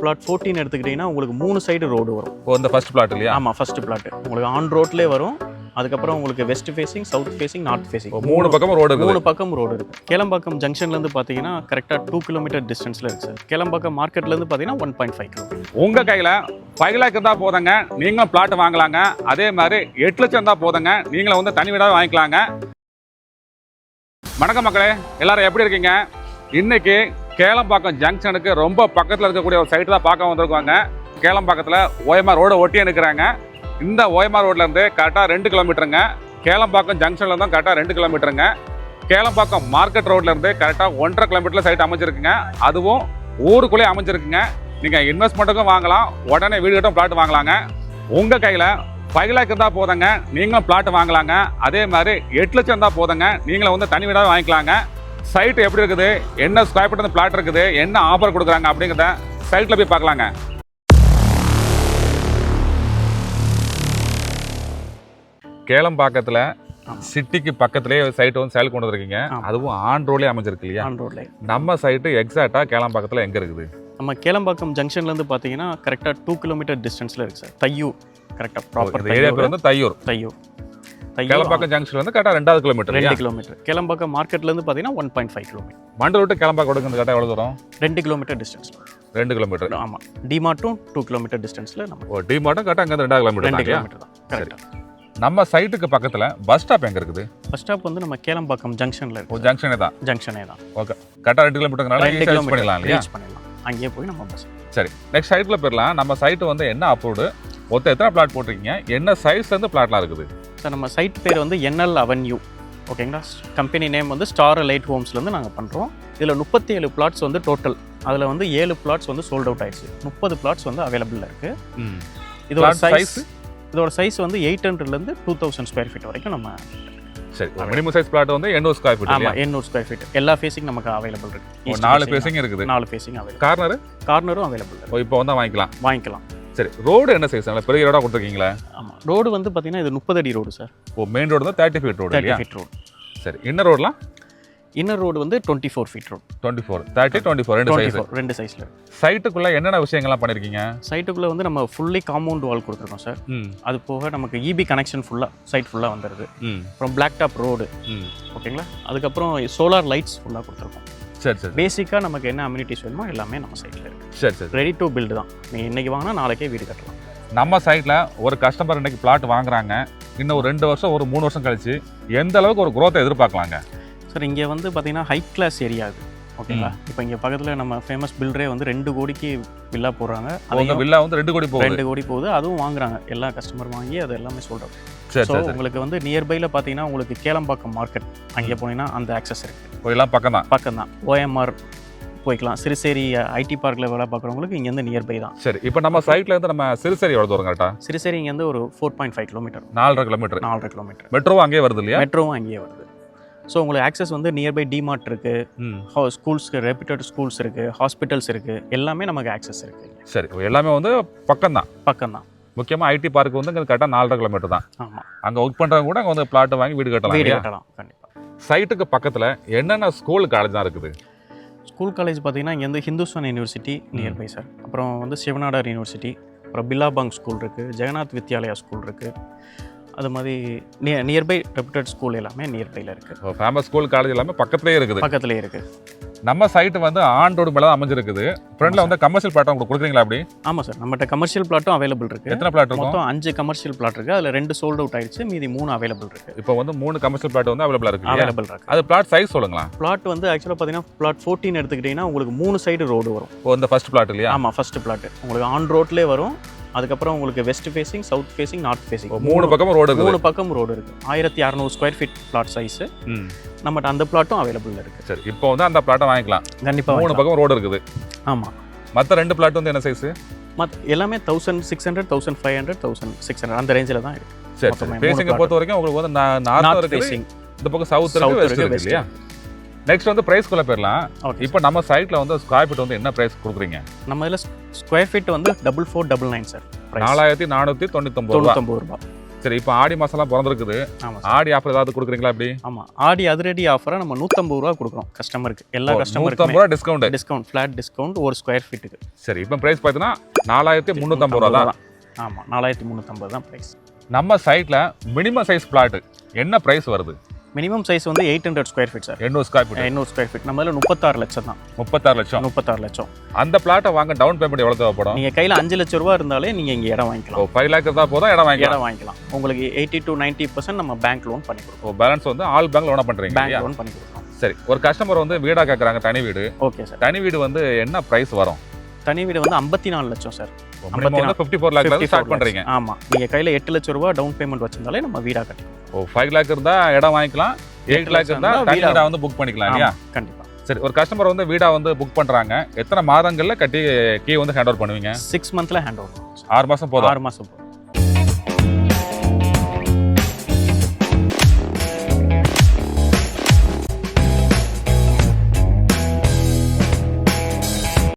Plot 14 எடுத்துக்கிட்டீங்கன்னா உங்களுக்கு 3 side road வரும். இந்த ஃபர்ஸ்ட் பிளாட் இல்லையா? ஆமாம், ஃபர்ஸ்ட் பிளாட் உங்களுக்கு ஆன் ரோட்லேயே வரும். அதுக்கப்புறம் உங்களுக்கு west facing, south facing, north facing 3 பக்கம் ரோடு இருக்கு. 3 பக்கம் ரோடு இருக்குது. கேளம்பாக்கம் ஜங்ஷன்லேருந்து பார்த்தீங்கன்னா கரெக்டாக 2 கிலோமீட்டர் டிஸ்டன்ஸில் இருக்குது சார். கேளம்பாக்கம் மார்க்கெட்லேருந்து பார்த்தீங்கன்னா 1.5 கிலோமீட்டர். உங்கள் கையில் 5 லேக் இருந்தால் போதுங்க, நீங்களும் பிளாட் வாங்கலாங்க. அதே மாதிரி 8 லட்சம் இருந்தால் போதுங்க, நீங்களும் வந்து தனி வீடாக வாங்கிக்கலாங்க. வணக்கம் மக்களே, எல்லாரும் எப்படி இருக்கீங்க? இன்னைக்கு கேளம்பாக்கம் ஜங்ஷனுக்கு ரொம்ப பக்கத்தில் இருக்கக்கூடிய ஒரு சைட்டு தான் பார்க்க வந்திருக்காங்க. கேளம்பாக்கத்தில் ஓஎம்ஆர் ரோடு ஒட்டி இருக்கிறாங்க. இந்த ஓஎம்ஆர் ரோட்லேருந்து கரெக்டாக 2 கிலோமீட்டருங்க. கேளம்பாக்கம் ஜங்ஷன்லேருந்து கரெக்டாக 2 கிலோமீட்டருங்க. கேளம்பாக்கம் மார்க்கெட் ரோட்லேருந்து கரெக்டாக 1.5 கிலோமீட்டரில் சைட் அமைஞ்சிருக்குங்க. அதுவும் ஊருக்குள்ளே அமைஞ்சிருக்குங்க. நீங்கள் இன்வெஸ்ட்மெண்ட்டுக்கும் வாங்கலாம், உடனே வீடு கட்டும் பிளாட் வாங்கலாங்க. உங்கள் கையில் 5 லேக் இருந்தால் போதுங்க, நீங்களும் பிளாட் வாங்கலாங்க. அதே மாதிரி 8 லட்சம் இருந்தால் போதுங்க, நீங்களும் வந்து தனி வீடாக வாங்கிக்கலாங்க. சைட் எப்படி இருக்குது, என்ன ஸ்கொயர் ஃபீட் பிளாட் இருக்குது, என்ன ஆஃபர் கொடுக்குறாங்க அப்படிங்கிறத சைட்டில் போய் பார்க்கலாங்க. கேளம்பாக்கத்தில் சிட்டிக்கு பக்கத்துலேயே சைட்டு வந்து சேல் கொண்டு வந்திருக்கீங்க. அதுவும் ஆன் ரோட்லேயே அமைஞ்சிருக்கு இல்லையா? ஆன் ரோட்லேயே. நம்ம சைட்டு எக்ஸாக்டாக கேளம்பாக்கத்தில் எங்கே இருக்குது? நம்ம கேளம்பாக்கம் ஜங்ஷன்லேருந்து பார்த்தீங்கன்னா கரெக்டாக 2 கிலோமீட்டர் டிஸ்டன்ஸில் இருக்குது சார். தையூர் கரெக்டாக ப்ராப்பர் ஏரியா பேர் வந்து தையூர். கேளம்பாக்கம் ஜங்ஷன் வந்து கரெக்டாக 2 கிலோமீட்டர். 2 கிலோமீட்டர். கேளம்பாக்கம் மார்க்கெட்லேருந்து பார்த்தீங்கன்னா 1.5 கிலோமீட்டர். மண்டல் விட்டு கேளம்பாக்கம் கரெக்டாக எவ்வளோ தூரம்? 2 கிலோமீட்டர் டிஸ்டன்ஸில். 2 கிலோமீட்டர். ஆமாம். டிமார்ட்டும் 2 கிலோமீட்டர் டிஸ்டன்ஸில் நம்ம. டிமார்ட்டும் கரெக்டாக அங்கே 2 கிலோமீட்டர். 2 கிலோமீட்டர் தான் கரெக்டாக. நம்ம சைட்டுக்கு பக்கத்தில் பஸ் ஸ்டாப் எங்கே இருக்குது? பஸ் ஸ்டாப் வந்து நம்ம கேளம்பாக்கம் ஜங்ஷனில் இருக்குது. ஜங்ஷனே தான். ஜங்ஷனே தான். ஓகே, கரெக்டாக 2 கிலோமீட்டர்னால ரீச் பண்ணிடலாம் இல்லையா? ரீச் பண்ணிடலாம். அங்கேயே போய் நம்ம பஸ். சரி, நெக்ஸ்ட் சைட்டில் போயிடலாம். நம்ம சைட்டு வந்து என்ன அப்ரூவ்டு, மொத்தம் எத்தனை பிளாட் போட்டிருக்கீங்க, என்ன சைஸ்லேருந்து பிளாட்லாம் இருக்குது? சார் நம்ம சைட் பேர் வந்து NL அவென்யூ. ஓகேங்களா? கம்பெனி நேம் வந்து ஸ்டார் லைட் ஹோம்ஸ்லேருந்து நாங்கள் பண்ணுறோம். இதில் 37 பிளாட்ஸ் வந்து டோட்டல். அதில் வந்து 7 பிளாட்ஸ் வந்து சோல்ட் அவுட் ஆயிடுச்சு. 30 பிளாட்ஸ் வந்து அவைலபிளில் இருக்குது. இதோட சைஸ் வந்து 800லேருந்து 2000 ஸ்கொயர் ஃபீட் வரைக்கும் நம்ம. சரி, மினிமம் சைஸ் பிளாட் வந்து 800 ஸ்கொயர் ஃபீட். ஆமாம், 800 ஸ்கொயர் ஃபீட். எல்லா ஃபேஸிங் நமக்கு அவைலபிள் இருக்குது. 4 ஃபேஸிங் இருக்குது. 4 ஃபேஸிங் அவைலபிள். கார்னரும் அவைலபிள். இப்போ வந்து வாங்கிக்கலாம். சரி, ரோடு என்ன சைஸ்? நல்ல பெரிய ரோடாக கொடுத்துருக்கீங்களா? ஆமாம், ரோடு வந்து பார்த்தீங்கன்னா இது 30 அடி ரோடு சார். மெயின் ரோடு வந்து 30 ஃபீட் ரோடு. 30 feet road. சரி, இன்னர் ரோடெலாம்? இன்னர் ரோடு வந்து 24 ஃபீட் ரோடு. 24, 30, 24 ரெண்டு சைஸில். சைட்டுக்குள்ளே என்னென்ன விஷயங்கள்லாம் பண்ணியிருக்கீங்க? சைட்டுக்குள்ளே வந்து நம்ம ஃபுல்லி காம்பவுண்ட் வால் கொடுத்துருக்கோம் சார். அது போக நமக்கு EB கனெக்ஷன் சைட் ஃபுல்லாக வந்துடுது. அப்புறம் பிளாக் டாப் ரோடு. ஓகேங்களா? அதுக்கப்புறம் சோலார் லைட்ஸ் ஃபுல்லாக கொடுத்துருக்கோம். சரி. பேசிக்காக நமக்கு என்ன அம்யூனிட்டிஸ் வேணுமோ எல்லாமே நம்ம சைட்டில் இருக்குது. சரி. ரெடி டு பில்டு தான். நீங்கள் இன்றைக்கி வாங்கினா நாளைக்கே வீடு கட்டலாம். நம்ம சைட்டில் ஒரு கஸ்டமர் இன்றைக்கி பிளாட் வாங்குறாங்க, இன்னும் ஒரு 2 வருஷம் ஒரு 3 வருஷம் கழிச்சு எந்த அளவுக்கு ஒரு குரோத்தை எதிர்பார்க்கலாங்க? சார் இங்கே வந்து பார்த்தீங்கன்னா ஹை கிளாஸ் ஏரியா அது. ஓகேங்களா? இப்போ இங்கே பக்கத்தில் நம்ம ஃபேமஸ் பில்டரே வந்து 2 கோடிக்கு வில்லா போடுறாங்க. அவங்க வில்லா வந்து 2 கோடி போகுது. 2 கோடி போகுது. அதுவும் வாங்குறாங்க. எல்லா கஸ்டமர் வாங்கி அது எல்லாமே சொல்கிறோம். சரி. உங்களுக்கு வந்து நியர்பையில் பார்த்தீங்கன்னா உங்களுக்கு கேளம்பாக்கம் மார்க்கெட் அங்கே போனீங்கன்னா அந்த ஆக்சஸ் இருக்குது. போயெல்லாம் பக்கம் தான். OMR போய்க்கலாம். சிறுசேரி ஐடி பார்க்கில் வேலை பார்க்குறவங்களுக்கு இங்கேருந்து நியர்பை தான். சரி, இப்போ நம்ம சைட்டில் இருந்து நம்ம சிறுசேரி எவ்வளோ தூரம் கரெக்டாக? சிறுசேரி இங்கேருந்து ஒரு 4.5 கிலோமீட்டர். 4.5 கிலோமீட்டர். 4.5 கிலோமீட்டர். மெட்ரோவும் அங்கேயே வருது இல்லையா? மெட்ரோவும் அங்கேயே வருது. ஸோ உங்களுக்கு ஆக்சஸ் வந்து நியர்பை டிமார்ட் இருக்குது, ஸ்கூல்ஸ்க்கு ரெப்யூட்டட் ஸ்கூல்ஸ் இருக்குது, ஹாஸ்பிட்டல்ஸ் இருக்குது, எல்லாமே நமக்கு ஆக்சஸ் இருக்குது. சரி, எல்லாமே வந்து பக்கம் தான். முக்கியமாக ஐடி பார்க் வந்து கரெக்டாக 4.5 கிலோமீட்டர் தான். ஆமாம், அங்கே ஒர்க் பண்ணுறவங்க கூட அங்கே வந்து பிளாட் வாங்கி வீடு கட்டலாம். கண்டிப்பாக. சைட்டுக்கு பக்கத்தில் என்னென்ன ஸ்கூல் காலேஜ் தான் இருக்குது? ஸ்கூல் காலேஜ் பார்த்தீங்கன்னா இங்கேருந்து ஹிந்துஸ்தான் யூனிவர்சிட்டி நியர்பை சார். அப்புறம் வந்து சிவநாடார் யூனிவர்சிட்டி, அப்புறம் பில்லாபாங் ஸ்கூல் இருக்குது, ஜெகநாத் வித்யாலயா ஸ்கூல் இருக்குது. அது மாதிரி நியர்பை ரெப்யூட்டட் ஸ்கூல் எல்லாமே நியர்பையில் இருக்குது. ஃபேமஸ் ஸ்கூல் காலேஜ் எல்லாமே பக்கத்துலேயே இருக்குது. நம்ம சைட்டு வந்து ஆன் ரோடு மேலே தான் அமைஞ்சிருக்குது. ஃப்ரண்ட்ல வந்து கமர்ஷியல் பிளாட் உங்களுக்கு கொடுக்குறீங்களா அப்படி? ஆமாம் சார், நம்மகிட்ட கமர்ஷியல் பிளாட்டும் அவைலபிள் இருக்குது. எத்தனை பிளாட் இருக்கும்? மொத்தம் 5 கமர்ஷியல் பிளாட் இருக்குது. அதில் 2 சோல்ட் அவுட் ஆயிடுச்சு, மீதி 3 அவைலபிள் இருக்குது. இப்போ வந்து 3 கமர்ஷியல் பிளாட் வந்து அவைலபிள் இருக்குது. அது பிளாட் சைஸ் சொல்லுங்களா? பிளாட் வந்து ஆக்சுவலாக பார்த்தீங்கன்னா பிளாட் 14 எடுத்துக்கிட்டிங்கன்னா உங்களுக்கு 3 சைடு ரோடு வரும். இந்த ஃபர்ஸ்ட் பிளாட் இல்லையா? ஆமாம், ஃபர்ஸ்ட் பிளாட் உங்களுக்கு ஆன் ரோட்லேயே வரும். அதுக்கப்புறம் உங்களுக்கு west facing, south facing, north facing 3 பக்கம் ரோடு இருக்குது. 3 பக்கம் ரோடு இருக்குது. 1600 ஸ்கொயர் ஃபீட் பிளாட் சைஸு. நம்மகிட்ட அந்த பிளாட்டும் அவைலபிள் இருக்குது. சரி, இப்போ வந்து அந்த பிளாட்டை வாங்கிக்கலாம். கண்டிப்பாக. 3 பக்கம் ரோடு இருக்குது. ஆமாம். மற்ற 2 பிளாட் வந்து என்ன சைஸு? எல்லாமே 1600, 1500, 1600 அந்த ரேஞ்சில் தான் இருக்குது. சரி, ஃபேசிங்கை பொறுத்த வரைக்கும் உங்களுக்கு வந்து நார்த் ஃபேசிங், இந்த பக்கம் சவுத் இருக்கு இல்லையா? நெக்ஸ்ட் வந்து பிரைஸ்க்குள்ள போயிடலாம். இப்போ நம்ம சைட்ல வந்து ஸ்கொயர் ஃபீட் வந்து என்ன பிரைஸ் கொடுக்குறீங்க? நம்ம இதில் ஸ்கொயர் ஃபீட் வந்து 4499 சார். 4499 ரூபாய். சரி, இப்போ ஆடி மாசம்லாம் பிறந்திருக்குது. ஆமாம் ஆடி ஆஃபர் ஏதாவது கொடுக்குறீங்களா எப்படி? ஆமாம், ஆடி அதிரடி ஆஃபராக நம்ம 150 ரூபா கொடுக்குறோம் கஸ்டமருக்கு. எல்லா 150 கஸ்டமருக்கும் ரூபா டிஸ்கவுண்ட். டிஸ்கவுண்ட், ஃப்ளாட் டிஸ்கவுண்ட் ஒரு ஸ்கொயர் ஃபீட்டுக்கு. சரி, இப்போ பிரைஸ் பார்த்தீங்கன்னா 4350 ரூபா தான். ஆமாம், 4350 தான் ப்ரைஸ். நம்ம சைட்ல மினிமம் சைஸ் பிளாட் என்ன பிரைஸ் வருது? மினிமம் சைஸ் வந்து 800 square feet sir. 800 square feet. 800 square feet நம்மள 36 லட்சம் தான். 36 லட்சம். 36 லட்சம். அந்த பிளாட்டை வாங்க டவுன் பேமெண்ட் எவ்வளவு தேவைப்படும்? நீங்கள் கையில் 5 லட்சம் ரூபா இருந்தாலே நீங்கள் இங்கே இடம் வாங்கிக்கலாம். 5 லேக் இருந்தால் போதும் இடம் வாங்கிக்கலாம். உங்களுக்கு 80 to 90% நம்ம பேங்க் லோன் பண்ணி கொடுப்போம். பேலன்ஸ் வந்து ஆல் பேங்க் லோனா பண்றீங்க? பேங்க் லோன் பண்ணி கொடுப்போம். சரி, ஒரு கஸ்டமர் வந்து வீடா கேட்குறாங்க, தனி வீடு. Okay sir. தனி வீடு வந்து என்ன பிரைஸ் வரும்? தனி வீடு வந்து 54 லட்சம் சார். 54 லேக்ல ஸ்டார்ட் பண்றீங்க? ஆமா, நீங்க கையில 8 லட்சம் ரூபாய் டவுன் பேமெண்ட் வச்சிருந்தாலே நம்ம வீடா கட்டிக்கலாம். 5 லேக் இருந்தா இடம் வாங்கிக்கலாம், 8 லேக் இருந்தா தனி வீடா வந்து புக் பண்ணிக்கலாம் இல்லையா? கண்டிப்பா. சரி, ஒரு கஸ்டமர் வந்து வீடா வந்து புக் பண்றாங்க, எத்தனை மாதங்கள்ல கட்டி கீ வந்து ஹேண்ட் ஓவர் பண்ணுவீங்க? 6 மந்த்ல ஹேண்ட் ஓவர். 6 மாசம் போதும். 6 மாசம் போதும்.